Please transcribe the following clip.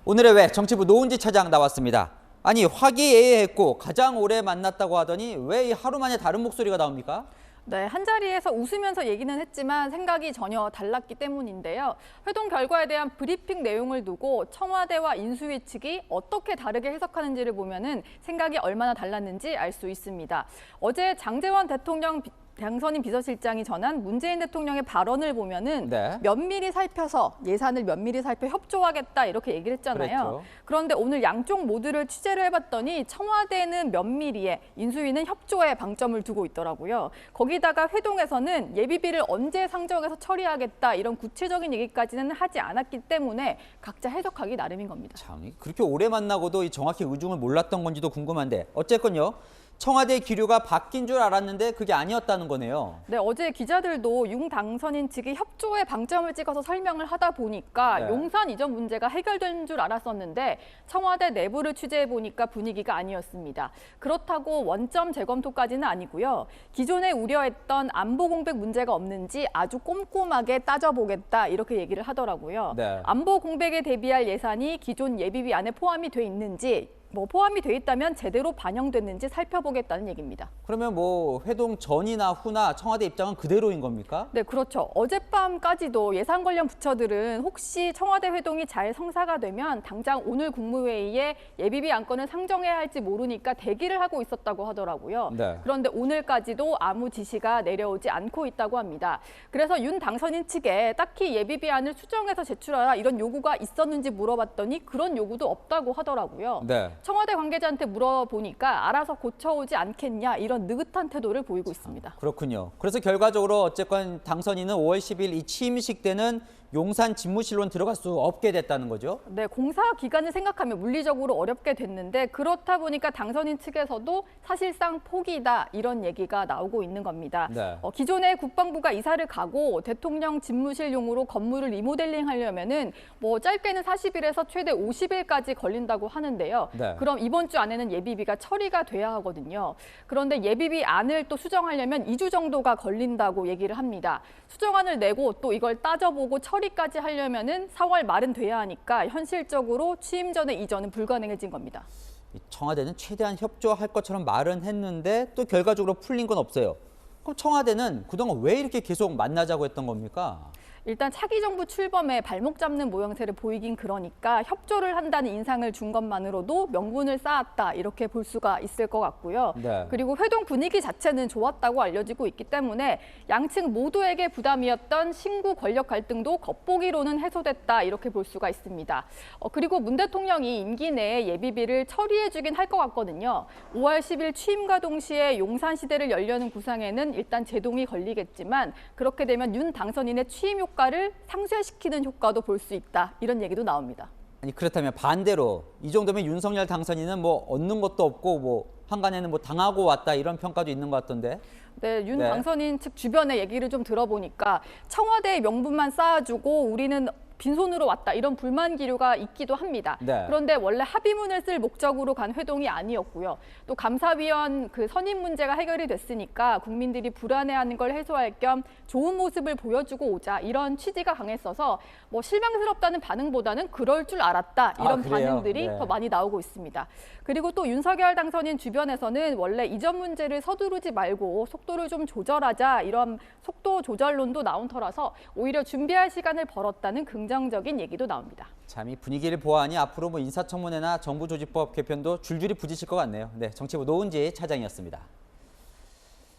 오늘의 왜 정치부 노은지 차장 나왔습니다. 아니 화기애애했고 가장 오래 만났다고 하더니 왜 이 하루 만에 다른 목소리가 나옵니까? 네, 한자리에서 웃으면서 얘기는 했지만 생각이 전혀 달랐기 때문인데요. 회동 결과에 대한 브리핑 내용을 두고 청와대와 인수위 측이 어떻게 다르게 해석하는지를 보면은 생각이 얼마나 달랐는지 알 수 있습니다. 어제 장제원 대통령 당선인 비서실장이 전한 문재인 대통령의 발언을 보면은 네. 면밀히 살펴서 예산을 면밀히 살펴 협조하겠다 이렇게 얘기를 했잖아요. 그랬죠. 그런데 오늘 양쪽 모두를 취재를 해봤더니 청와대는 면밀히에 인수위는 협조에 방점을 두고 있더라고요. 거기다가 회동에서는 예비비를 언제 상정해서 처리하겠다 이런 구체적인 얘기까지는 하지 않았기 때문에 각자 해석하기 나름인 겁니다. 참 그렇게 오래 만나고도 이 정확히 의중을 몰랐던 건지도 궁금한데 어쨌건요. 청와대 기류가 바뀐 줄 알았는데 그게 아니었다는 거네요. 네, 어제 기자들도 윤 당선인 측이 협조에 방점을 찍어서 설명을 하다 보니까 네. 용산 이전 문제가 해결된 줄 알았었는데 청와대 내부를 취재해 보니까 분위기가 아니었습니다. 그렇다고 원점 재검토까지는 아니고요. 기존에 우려했던 안보 공백 문제가 없는지 아주 꼼꼼하게 따져보겠다 이렇게 얘기를 하더라고요. 네. 안보 공백에 대비할 예산이 기존 예비비 안에 포함이 돼 있는지 포함이 돼 있다면 제대로 반영됐는지 살펴보겠다는 얘기입니다. 그러면 뭐 회동 전이나 후나 청와대 입장은 그대로인 겁니까? 네, 그렇죠. 어젯밤까지도 예산 관련 부처들은 혹시 청와대 회동이 잘 성사가 되면 당장 오늘 국무회의에 예비비 안건을 상정해야 할지 모르니까 대기를 하고 있었다고 하더라고요. 네. 그런데 오늘까지도 아무 지시가 내려오지 않고 있다고 합니다. 그래서 윤 당선인 측에 딱히 예비비안을 수정해서 제출하라 이런 요구가 있었는지 물어봤더니 그런 요구도 없다고 하더라고요. 네. 청와대 관계자한테 물어보니까 알아서 고쳐오지 않겠냐 이런 느긋한 태도를 보이고 있습니다. 그렇군요. 그래서 결과적으로 어쨌건 당선인은 5월 10일 이 취임식 때는 용산 집무실로 들어갈 수 없게 됐다는 거죠? 네, 공사 기간을 생각하면 물리적으로 어렵게 됐는데 그렇다 보니까 당선인 측에서도 사실상 포기다 이런 얘기가 나오고 있는 겁니다. 네. 기존에 국방부가 이사를 가고 대통령 집무실용으로 건물을 리모델링 하려면은 짧게는 40일에서 최대 50일까지 걸린다고 하는데요. 네. 그럼 이번 주 안에는 예비비가 처리가 돼야 하거든요. 그런데 예비비 안을 또 수정하려면 2주 정도가 걸린다고 얘기를 합니다. 수정안을 내고 또 이걸 따져보고 처리까지 하려면은 4월 말은 돼야 하니까 현실적으로 취임 전에 이전은 불가능해진 겁니다. 청와대는 최대한 협조할 것처럼 말은 했는데 또 결과적으로 풀린 건 없어요. 그럼 청와대는 그동안 왜 이렇게 계속 만나자고 했던 겁니까? 일단 차기 정부 출범에 발목 잡는 모양새를 보이긴 그러니까 협조를 한다는 인상을 준 것만으로도 명분을 쌓았다 이렇게 볼 수가 있을 것 같고요. 네. 그리고 회동 분위기 자체는 좋았다고 알려지고 있기 때문에 양측 모두에게 부담이었던 신구 권력 갈등도 겉보기로는 해소됐다 이렇게 볼 수가 있습니다. 그리고 문 대통령이 임기 내에 예비비를 처리해주긴 할 것 같거든요. 5월 10일 취임과 동시에 용산시대를 열려는 구상에는 일단 제동이 걸리겠지만 그렇게 되면 윤 당선인의 취임 효과를 상쇄시키는 효과도 볼 수 있다. 이런 얘기도 나옵니다. 아니 그렇다면 반대로 이 정도면 윤석열 당선인은 얻는 것도 없고 한간에는 당하고 왔다 이런 평가도 있는 것 같던데. 네, 윤 네. 당선인 측 주변의 얘기를 좀 들어보니까 청와대의 명분만 쌓아주고 우리는 빈손으로 왔다 이런 불만 기류가 있기도 합니다. 네. 그런데 원래 합의문을 쓸 목적으로 간 회동이 아니었고요. 또 감사위원 선임 문제가 해결이 됐으니까 국민들이 불안해하는 걸 해소할 겸 좋은 모습을 보여주고 오자 이런 취지가 강했어서 실망스럽다는 반응보다는 그럴 줄 알았다 이런 그래요? 반응들이 네. 더 많이 나오고 있습니다. 그리고 또 윤석열 당선인 주변에서는 원래 이전 문제를 서두르지 말고 속도를 좀 조절하자 이런 속도 조절론도 나온 터라서 오히려 준비할 시간을 벌었다는 긍정적인 얘기도 나옵니다. 참 이 분위기를 보아하니 앞으로 인사청문회나 정부조직법 개편도 줄줄이 부딪힐 것 같네요. 네, 정치부 노은지 차장이었습니다.